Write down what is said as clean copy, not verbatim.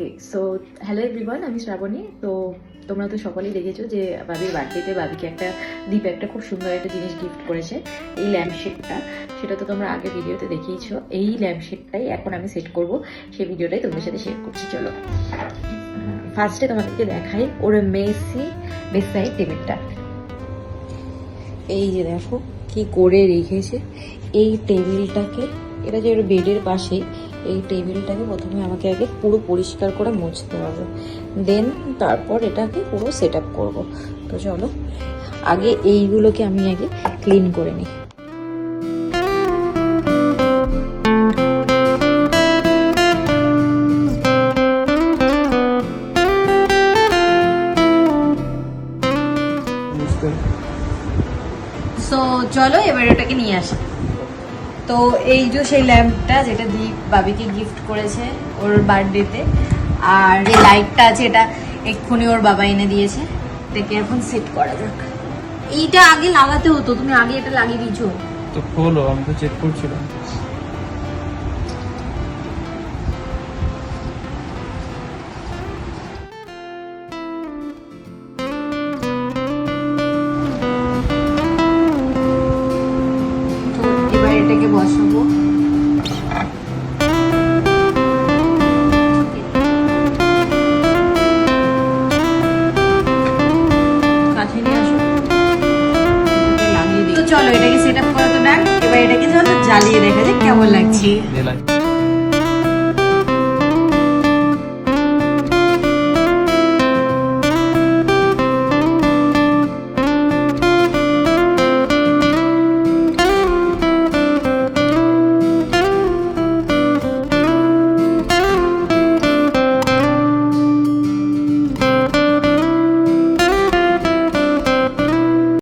Okay so hello everyone, আমি শ্রাবণী। তো তোমরা তো সকলেই দেখেছো যে বাবির বার্থডেতে বাবিকে দীপ একটা খুব সুন্দর একটা জিনিস গিফট করেছে, এই ল্যাম্পশেডটা। সেটা তো তোমরা আগে ভিডিওতে দেখিয়েছো। এই ল্যাম্পশেডটাই এখন আমি সেট করব, সেই ভিডিওটাই তোমাদের সাথে শেয়ার করছি। চলো ফার্স্টে তোমাদেরকে দেখাই ওর বেসাইড টেবিলটা। এই যে দেখো কি করে রেখেছে এই টেবিলটাকে। এটা যে ওর বেডের পাশেই, এই টেবিলটাকে প্রথমে আমাকে আগে পুরো পরিষ্কার করে মুছতে হবে, দেন তারপর এটাকে পুরো সেট আপ করবো। তো চলো আগে এইগুলোকে আমি আগে ক্লিন করে নিই। সো চলো এবার এটাকে নিয়ে আসি। তো এই যে সেই ল্যাম্পটা যেটা দীপ বাবিকে গিফট করেছে ওর বার্থডেতে, আর যে লাইটটা আছে এটা এক্ষুনি ওর বাবা এনে দিয়েছে। এটাকে এখন সেট করা যাক। এইটা আগে লাগাতে হতো, তুমি আগে এটা লাগিয়ে দিয়েছো তো। খোলো, আমি তো চেক করছিলাম। এবার এটাকে বসাবো। কাছে নিয়ে আসো, লাগিয়ে দিই। তো চলো এটাকে সেট আপ করা তো ডান। এবার এটাকে চলো জ্বালিয়ে দেখা যাক কেমন লাগছে।